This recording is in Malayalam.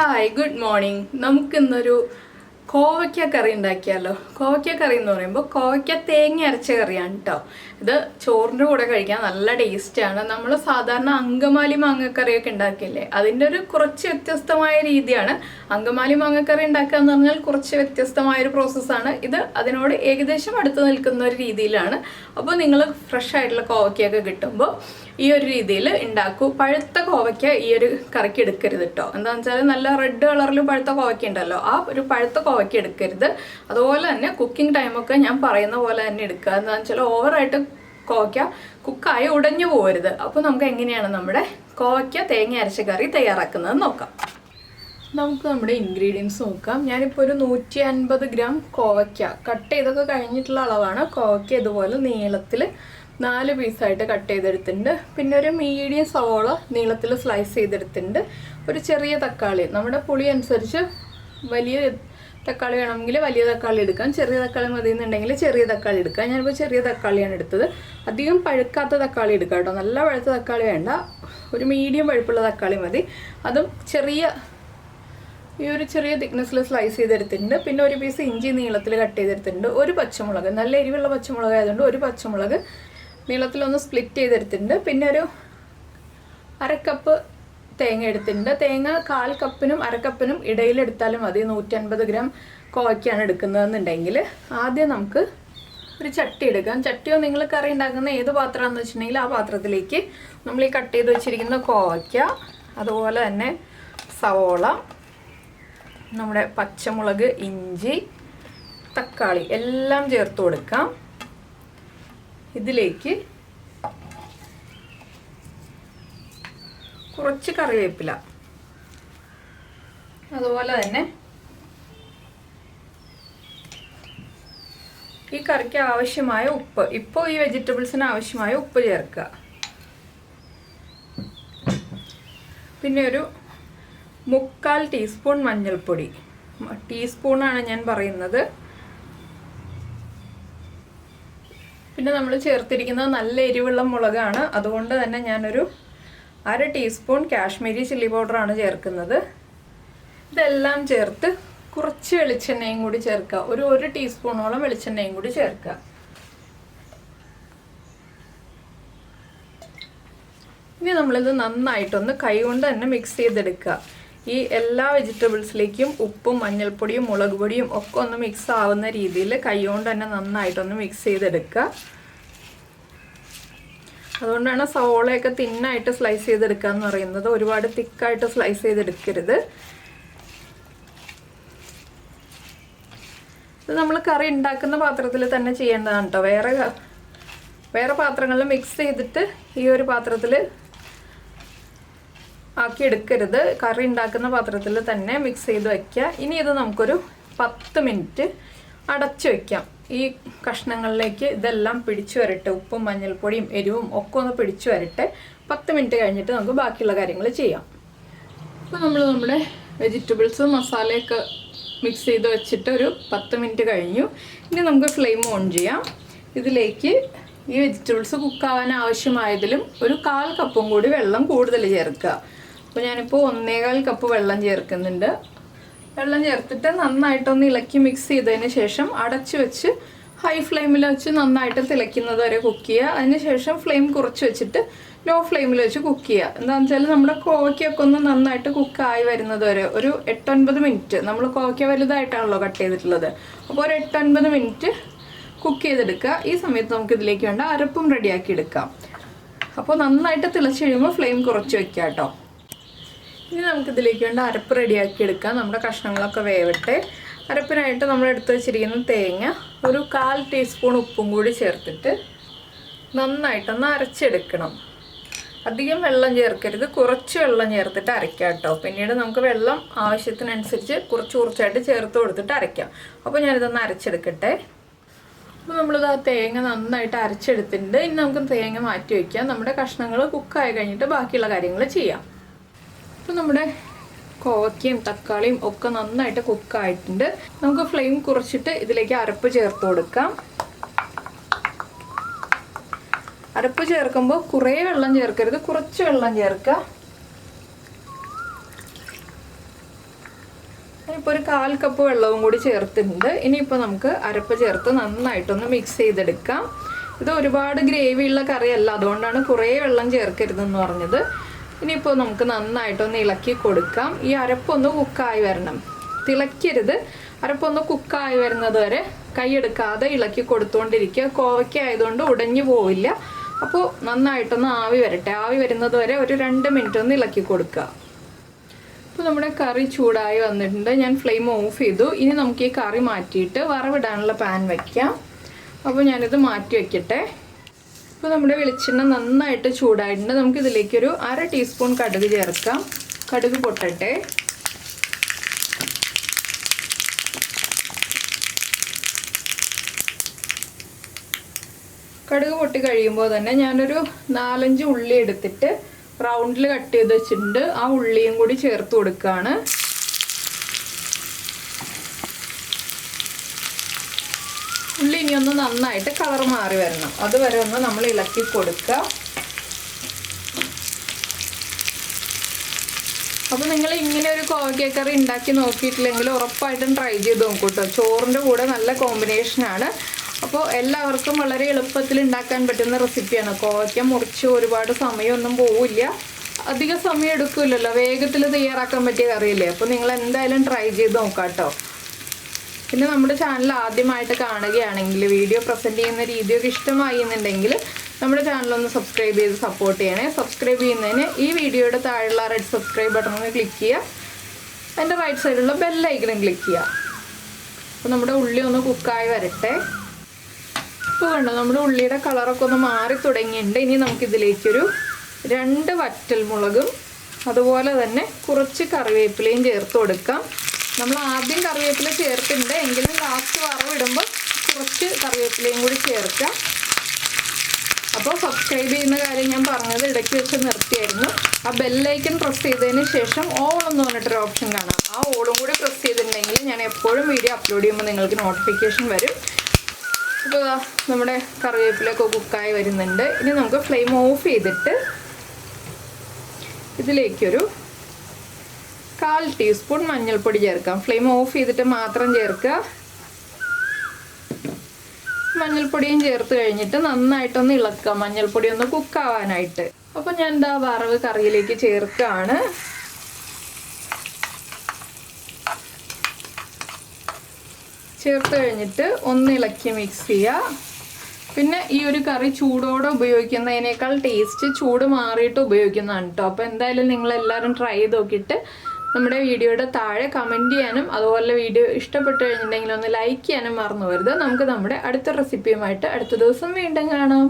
Hi good morning. നമുക്കിന്നൊരു കോവയ്ക്ക കറി ഉണ്ടാക്കിയാലോ. കോവയ്ക്ക കറി എന്ന് പറയുമ്പോൾ കോവയ്ക്ക തേങ്ങ അരച്ച കറിയാണ് കേട്ടോ. ഇത് ചോറിൻ്റെ കൂടെ കഴിക്കാൻ നല്ല ടേസ്റ്റാണ്. നമ്മൾ സാധാരണ അങ്കമാലി മാങ്ങക്കറിയൊക്കെ ഉണ്ടാക്കില്ലേ, അതിൻ്റെ ഒരു കുറച്ച് വ്യത്യസ്തമായ രീതിയാണ്. അങ്കമാലി മാങ്ങക്കറി ഉണ്ടാക്കുക എന്ന് പറഞ്ഞാൽ കുറച്ച് വ്യത്യസ്തമായൊരു പ്രോസസ്സാണ്. ഇത് അതിനോട് ഏകദേശം അടുത്ത് നിൽക്കുന്ന ഒരു രീതിയിലാണ്. അപ്പോൾ നിങ്ങൾ ഫ്രഷ് ആയിട്ടുള്ള കോവയ്ക്കൊക്കെ കിട്ടുമ്പോൾ ഈ ഒരു രീതിയിൽ ഉണ്ടാക്കൂ. പഴുത്ത കോവയ്ക്ക ഈ ഒരു കറിക്ക് എടുക്കരുത് കേട്ടോ. എന്താണെന്ന് വെച്ചാൽ നല്ല റെഡ് കളറിൽ പഴുത്ത കോവയ്ക്ക ഉണ്ടല്ലോ, ആ ഒരു പഴുത്ത കോവയ്ക്ക എടുക്കരുത്. അതുപോലെ തന്നെ കുക്കിംഗ് ടൈമൊക്കെ ഞാൻ പറയുന്ന പോലെ തന്നെ എടുക്കുക. എന്താണെന്ന് വെച്ചാൽ ഓവറായിട്ട് കോവയ്ക്ക കുക്കായി ഉടഞ്ഞു പോകരുത്. അപ്പോൾ നമുക്ക് എങ്ങനെയാണ് നമ്മുടെ കോവയ്ക്ക തേങ്ങ അരച്ച കറി തയ്യാറാക്കുന്നത് നോക്കാം. നമുക്ക് നമ്മുടെ ഇൻഗ്രീഡിയൻസ് നോക്കാം. ഞാനിപ്പോൾ ഒരു 150 ഗ്രാം കോവയ്ക്ക കട്ട് ചെയ്തൊക്കെ കഴിഞ്ഞിട്ടുള്ള അളവാണ്. കോവയ്ക്ക ഇതുപോലെ നീളത്തിൽ 4 പീസായിട്ട് കട്ട് ചെയ്തെടുത്തിട്ടുണ്ട്. പിന്നെ ഒരു മീഡിയം സവോള നീളത്തിൽ സ്ലൈസ് ചെയ്തെടുത്തിട്ടുണ്ട്. ഒരു ചെറിയ തക്കാളി, നമ്മുടെ പുളി അനുസരിച്ച് വലിയ തക്കാളി വേണമെങ്കിൽ വലിയ തക്കാളി എടുക്കാം, ചെറിയ തക്കാളി മതി എന്നുണ്ടെങ്കിൽ ചെറിയ തക്കാളി എടുക്കാം. ഞാനിപ്പോൾ ചെറിയ തക്കാളിയാണ് എടുത്തത്. അധികം പഴുക്കാത്ത തക്കാളി എടുക്കാം കേട്ടോ, നല്ല പഴുത്ത തക്കാളി വേണ്ട, ഒരു മീഡിയം പഴുപ്പുള്ള തക്കാളി മതി. അതും ഈ ഒരു ചെറിയ തിക്നെസ്സിൽ സ്ലൈസ് ചെയ്തെടുത്തിട്ടുണ്ട്. പിന്നെ ഒരു പീസ് ഇഞ്ചി നീളത്തിൽ കട്ട് ചെയ്തെടുത്തിട്ടുണ്ട്. ഒരു പച്ചമുളക്, നല്ല എരിവുള്ള പച്ചമുളക് ആയതുകൊണ്ട് ഒരു പച്ചമുളക് നീളത്തിലൊന്ന് സ്പ്ലിറ്റ് ചെയ്തെടുത്തിട്ടുണ്ട്. പിന്നെ ഒരു 1/2 കപ്പ് തേങ്ങ എടുത്തിട്ടുണ്ട്. തേങ്ങ 1/4 കപ്പിനും 1/2 കപ്പിനും ഇടയിലെടുത്താലും മതി. 150 ഗ്രാം കോവയ്ക്കാണ് എടുക്കുന്നതെന്നുണ്ടെങ്കിൽ ആദ്യം നമുക്ക് ഒരു ചട്ടി എടുക്കാം. ചട്ടിയോ നിങ്ങൾ കറി ഉണ്ടാക്കുന്ന ഏത് പാത്രമാണെന്ന് വെച്ചിട്ടുണ്ടെങ്കിൽ ആ പാത്രത്തിലേക്ക് നമ്മൾ ഈ കട്ട് ചെയ്ത് വെച്ചിരിക്കുന്ന കോവയ്ക്ക, അതുപോലെ തന്നെ സവോള, നമ്മുടെ പച്ചമുളക്, ഇഞ്ചി, തക്കാളി എല്ലാം ചേർത്ത് കൊടുക്കാം. ഇതിലേക്ക് കുറച്ച് കറിവേപ്പില, അതുപോലെ തന്നെ ഈ കറിക്ക് ആവശ്യമായ ഉപ്പ്, ഇപ്പോൾ ഈ വെജിറ്റബിൾസിന് ആവശ്യമായ ഉപ്പ് ചേർക്കുക. പിന്നെ ഒരു 3/4 ടീസ്പൂൺ മഞ്ഞൾപ്പൊടി, ടീസ്പൂണാണ് ഞാൻ പറയുന്നത്. പിന്നെ നമ്മൾ ചേർത്തിരിക്കുന്നത് നല്ല എരിവുള്ള മുളകാണ്, അതുകൊണ്ട് തന്നെ ഞാനൊരു 1/2 ടീസ്പൂൺ കാശ്മീരി ചില്ലി പൗഡറാണ് ചേർക്കുന്നത്. ഇതെല്ലാം ചേർത്ത് കുറച്ച് വെളിച്ചെണ്ണയും കൂടി ചേർക്കുക. ഒരു 1 ടീസ്പൂണോളം വെളിച്ചെണ്ണയും കൂടി ചേർക്കുക. ഇനി നമ്മളിത് നന്നായിട്ടൊന്ന് കൈകൊണ്ട് തന്നെ മിക്സ് ചെയ്തെടുക്കുക. ഈ എല്ലാ വെജിറ്റബിൾസിലേക്കും ഉപ്പും മഞ്ഞൾപ്പൊടിയും മുളക് പൊടിയും ഒക്കെ ഒന്ന് മിക്സ് ആവുന്ന രീതിയിൽ കൈകൊണ്ട് തന്നെ നന്നായിട്ടൊന്ന് മിക്സ് ചെയ്തെടുക്കുക. അതുകൊണ്ടാണ് സവോളയൊക്കെ തിന്നായിട്ട് സ്ലൈസ് ചെയ്തെടുക്കുക എന്ന് പറയുന്നത്. ഒരുപാട് തിക്കായിട്ട് സ്ലൈസ് ചെയ്തെടുക്കരുത്. ഇത് നമ്മൾ കറി ഉണ്ടാക്കുന്ന പാത്രത്തിൽ തന്നെ ചെയ്യേണ്ടതാണ് കേട്ടോ. വേറെ പാത്രങ്ങളിൽ മിക്സ് ചെയ്തിട്ട് ഈ ഒരു പാത്രത്തിൽ ആക്കി എടുക്കരുത്. കറി ഉണ്ടാക്കുന്ന പാത്രത്തിൽ തന്നെ മിക്സ് ചെയ്ത് വയ്ക്കുക. ഇനി ഇത് നമുക്കൊരു 10 മിനിറ്റ് അടച്ചു വയ്ക്കാം. ഈ കഷ്ണങ്ങളിലേക്ക് ഇതെല്ലാം പിടിച്ചു വരട്ടെ, ഉപ്പും മഞ്ഞൾപ്പൊടിയും എരിവും ഒക്കെ ഒന്ന് പിടിച്ചു വരട്ടെ. 10 മിനിറ്റ് കഴിഞ്ഞിട്ട് നമുക്ക് ബാക്കിയുള്ള കാര്യങ്ങൾ ചെയ്യാം. അപ്പോൾ നമ്മൾ നമ്മുടെ വെജിറ്റബിൾസ് മസാലയൊക്കെ മിക്സ് ചെയ്ത് വെച്ചിട്ട് ഒരു 10 മിനിറ്റ് കഴിഞ്ഞു. ഇനി നമുക്ക് ഫ്ലെയിം ഓൺ ചെയ്യാം. ഇതിലേക്ക് ഈ വെജിറ്റബിൾസ് കുക്കാവാൻ ആവശ്യമായതിലും ഒരു 1/4 കപ്പും കൂടി വെള്ളം കൂടുതൽ ചേർക്കുക. അപ്പോൾ ഞാനിപ്പോൾ 1/4 കപ്പ് വെള്ളം ചേർക്കുന്നുണ്ട്. വെള്ളം ചേർത്തിട്ട് നന്നായിട്ടൊന്ന് ഇളക്കി മിക്സ് ചെയ്തതിന് ശേഷം അടച്ചു വെച്ച് ഹൈ ഫ്ലെയിമിൽ വെച്ച് നന്നായിട്ട് തിളയ്ക്കുന്നത് വരെ കുക്ക് ചെയ്യുക. അതിന് ശേഷം ഫ്ലെയിം കുറച്ച് വെച്ചിട്ട് ലോ ഫ്ലെയിമിൽ വെച്ച് കുക്ക് ചെയ്യുക. എന്താണെന്ന് വെച്ചാൽ നമ്മുടെ കോവയ്ക്കൊക്കെ ഒന്ന് നന്നായിട്ട് കുക്കായി വരുന്നത് വരെ ഒരു 8-9 മിനിറ്റ്. നമ്മൾ കോവയ്ക്ക വലുതായിട്ടാണല്ലോ കട്ട് ചെയ്തിട്ടുള്ളത്, അപ്പോൾ ഒരു 8-9 മിനിറ്റ് കുക്ക് ചെയ്തെടുക്കുക. ഈ സമയത്ത് നമുക്ക് ഇതിലേക്ക് വേണ്ട അരപ്പും റെഡിയാക്കി എടുക്കാം. അപ്പോൾ നന്നായിട്ട് തിളച്ച് കഴിയുമ്പോൾ ഫ്ലെയിം കുറച്ച് വെക്കുക കേട്ടോ. ഇനി നമുക്കിതിലേക്ക് വേണ്ട അരപ്പ് റെഡിയാക്കി എടുക്കാം. നമ്മുടെ കഷ്ണങ്ങളൊക്കെ വേവട്ടെ. അരപ്പിനായിട്ട് നമ്മൾ എടുത്ത് വെച്ചിരിക്കുന്ന തേങ്ങ ഒരു 1/4 ടീസ്പൂൺ ഉപ്പും കൂടി ചേർത്തിട്ട് നന്നായിട്ടൊന്ന് അരച്ചെടുക്കണം. അധികം വെള്ളം ചേർക്കരുത്, കുറച്ച് വെള്ളം ചേർത്തിട്ട് അരയ്ക്കാം കേട്ടോ. പിന്നീട് നമുക്ക് വെള്ളം ആവശ്യത്തിനനുസരിച്ച് കുറച്ചായിട്ട് ചേർത്ത് കൊടുത്തിട്ട് അരയ്ക്കാം. അപ്പോൾ ഞാനിതൊന്ന് അരച്ചെടുക്കട്ടെ. അപ്പോൾ നമ്മളിത് ആ തേങ്ങ നന്നായിട്ട് അരച്ചെടുത്തിട്ടുണ്ട്. ഇനി നമുക്ക് തേങ്ങ മാറ്റി വയ്ക്കാം. നമ്മുടെ കഷ്ണങ്ങൾ കുക്കായി കഴിഞ്ഞിട്ട് ബാക്കിയുള്ള കാര്യങ്ങൾ ചെയ്യാം. അപ്പോൾ നമ്മുടെ കോവയ്ക്കയും തക്കാളിയും ഒക്കെ നന്നായിട്ട് കുക്കായിട്ടുണ്ട്. നമുക്ക് ഫ്ലെയിം കുറച്ചിട്ട് ഇതിലേക്ക് അരപ്പ് ചേർത്ത് കൊടുക്കാം. അരപ്പ് ചേർക്കുമ്പോൾ കുറേ വെള്ളം ചേർക്കരുത്, കുറച്ച് വെള്ളം ചേർക്കുക. ഇപ്പോൾ ഒരു 1/4 കപ്പ് വെള്ളവും കൂടി ചേർത്തിട്ടുണ്ട്. ഇനിയിപ്പോൾ നമുക്ക് അരപ്പ് ചേർത്ത് നന്നായിട്ടൊന്ന് മിക്സ് ചെയ്തെടുക്കാം. ഇത് ഒരുപാട് ഗ്രേവിയുള്ള കറിയല്ല, അതുകൊണ്ടാണ് കുറേ വെള്ളം ചേർക്കരുതെന്ന് പറഞ്ഞത്. ഇനിയിപ്പോൾ നമുക്ക് നന്നായിട്ടൊന്ന് ഇളക്കി കൊടുക്കാം. ഈ അരപ്പൊന്ന് കുക്കായി വരണം, തിളയ്ക്കരുത്. അരപ്പൊന്ന് കുക്കായി വരുന്നത് വരെ കൈയെടുക്കാതെ ഇളക്കി കൊടുത്തുകൊണ്ടിരിക്കുക. കോവയ്ക്ക ആയതുകൊണ്ട് ഉടഞ്ഞു പോവില്ല. അപ്പോൾ നന്നായിട്ടൊന്ന് ആവി വരട്ടെ. ആവി വരുന്നത് വരെ ഒരു 2 മിനിറ്റ് ഒന്ന് ഇളക്കി കൊടുക്കുക. അപ്പോൾ നമ്മുടെ കറി ചൂടായി വന്നിട്ടുണ്ട്. ഞാൻ ഫ്ലെയിം ഓഫ് ചെയ്തു. ഇനി നമുക്ക് ഈ കറി മാറ്റിയിട്ട് വറവിടാനുള്ള പാൻ വയ്ക്കാം. അപ്പോൾ ഞാനിത് മാറ്റി വയ്ക്കട്ടെ. ഇപ്പോൾ നമ്മുടെ വെളിച്ചെണ്ണ നന്നായിട്ട് ചൂടായിട്ടുണ്ട്. നമുക്കിതിലേക്കൊരു 1/2 ടീസ്പൂൺ കടുക് ചേർക്കാം. കടുക് പൊട്ടട്ടെ. കടുക് പൊട്ടി കഴിയുമ്പോൾ തന്നെ ഞാനൊരു 4-5 ഉള്ളി എടുത്തിട്ട് റൗണ്ടിൽ കട്ട് ചെയ്ത് വെച്ചിട്ടുണ്ട്. ആ ഉള്ളിയും കൂടി ചേർത്ത് കൊടുക്കുകയാണ്. ഉള്ളി ഇനി ഒന്ന് നന്നായിട്ട് കളർ മാറി വരണം, അതുവരെ ഒന്ന് നമ്മൾ ഇളക്കി കൊടുക്കുക. അപ്പോൾ നിങ്ങൾ ഇങ്ങനെ ഒരു കോവയ്ക്ക കറി ഉണ്ടാക്കി നോക്കിയിട്ടില്ലെങ്കിൽ ഉറപ്പായിട്ടും ട്രൈ ചെയ്ത് നോക്കൂ കേട്ടോ. ചോറിൻ്റെ കൂടെ നല്ല കോമ്പിനേഷനാണ്. അപ്പോൾ എല്ലാവർക്കും വളരെ എളുപ്പത്തിൽ ഉണ്ടാക്കാൻ പറ്റുന്ന റെസിപ്പിയാണ്. കോവയ്ക്ക മുറിച്ച് ഒരുപാട് സമയമൊന്നും പോവില്ല, അധികം സമയം എടുക്കില്ലല്ലോ, വേഗത്തിൽ തയ്യാറാക്കാൻ പറ്റിയ കറിയല്ലേ. അപ്പോൾ നിങ്ങൾ എന്തായാലും ട്രൈ ചെയ്ത് നോക്കാം കേട്ടോ. പിന്നെ നമ്മുടെ ചാനൽ ആദ്യമായിട്ട് കാണുകയാണെങ്കിൽ വീഡിയോ പ്രസൻറ്റ് ചെയ്യുന്ന രീതിയൊക്കെ ഇഷ്ടമായി എന്നുണ്ടെങ്കിൽ നമ്മുടെ ചാനലൊന്ന് സബ്സ്ക്രൈബ് ചെയ്ത് സപ്പോർട്ട് ചെയ്യണേ. സബ്സ്ക്രൈബ് ചെയ്യുന്നതിന് ഈ വീഡിയോയുടെ താഴെയുള്ള റെഡ് സബ്സ്ക്രൈബ് ബട്ടൺ ക്ലിക്ക് ചെയ്യുക. അതിൻ്റെ റൈറ്റ് സൈഡിലുള്ള ബെല്ലൈക്കണും ക്ലിക്ക് ചെയ്യുക. അപ്പോൾ നമ്മുടെ ഉള്ളി ഒന്ന് കുക്കായി വരട്ടെ. ഇപ്പോൾ കണ്ടോ നമ്മുടെ ഉള്ളിയുടെ കളറൊക്കെ ഒന്ന് മാറി തുടങ്ങിയിട്ടുണ്ട്. ഇനി നമുക്കിതിലേക്കൊരു 2 വറ്റൽമുളകും അതുപോലെ തന്നെ കുറച്ച് കറിവേപ്പിലയും ചേർത്ത് കൊടുക്കാം. നമ്മൾ ആദ്യം കറിവേപ്പില ചേർത്തിട്ടുണ്ട്, എങ്കിലും ലാസ്റ്റ് വറവിടുമ്പോൾ കുറച്ച് കറിവേപ്പിലയും കൂടി ചേർക്കാം. അപ്പോൾ സബ്സ്ക്രൈബ് ചെയ്യുന്ന കാര്യം ഞാൻ പറഞ്ഞത് ഇടയ്ക്ക് വെച്ച് നിർത്തിയായിരുന്നു. ആ ബെല്ലൈക്കൺ പ്രസ് ചെയ്തതിന് ശേഷം ഓൾ എന്ന് പറഞ്ഞിട്ടൊരു ഓപ്ഷൻ കാണാം. ആ ഓളും കൂടി പ്രസ് ചെയ്തിട്ടുണ്ടെങ്കിൽ ഞാൻ എപ്പോഴും വീഡിയോ അപ്ലോഡ് ചെയ്യുമ്പോൾ നിങ്ങൾക്ക് നോട്ടിഫിക്കേഷൻ വരും. ഇപ്പോൾ നമ്മുടെ കറിവേപ്പിലൊക്കെ കുക്കായി വരുന്നുണ്ട്. ഇനി നമുക്ക് ഫ്ലെയിം ഓഫ് ചെയ്തിട്ട് ഇതിലേക്കൊരു 1/4 ടീസ്പൂൺ മഞ്ഞൾപ്പൊടി ചേർക്കാം. ഫ്ലെയിം ഓഫ് ചെയ്തിട്ട് മാത്രം ചേർക്കുക. മഞ്ഞൾപ്പൊടിയും ചേർത്ത് കഴിഞ്ഞിട്ട് നന്നായിട്ടൊന്ന് ഇളക്കുക, മഞ്ഞൾപ്പൊടി ഒന്ന് കുക്കാവാനായിട്ട്. അപ്പോൾ ഞാൻ എന്താ വറവ് കറിയിലേക്ക് ചേർക്കുകയാണ്. ചേർത്ത് കഴിഞ്ഞിട്ട് ഒന്ന് ഇളക്കി മിക്സ് ചെയ്യുക. പിന്നെ ഈ ഒരു കറി ചൂടോടെ ഉപയോഗിക്കുന്നതിനേക്കാൾ ടേസ്റ്റ് ചൂട് മാറിയിട്ട് ഉപയോഗിക്കുന്നതാണ് കേട്ടോ. അപ്പോൾ എന്തായാലും നിങ്ങളെല്ലാവരും ട്രൈ ചെയ്ത് നോക്കിയിട്ട് നമ്മുടെ വീഡിയോയുടെ താഴെ കമൻറ്റ് ചെയ്യാനും അതുപോലെ വീഡിയോ ഇഷ്ടപ്പെട്ട് കഴിഞ്ഞിട്ടുണ്ടെങ്കിൽ ഒന്ന് ലൈക്ക് ചെയ്യാനും മറന്നു പോകരുത്. നമുക്ക് നമ്മുടെ അടുത്ത റെസിപ്പിയുമായിട്ട് അടുത്ത ദിവസം വീണ്ടും കാണാം.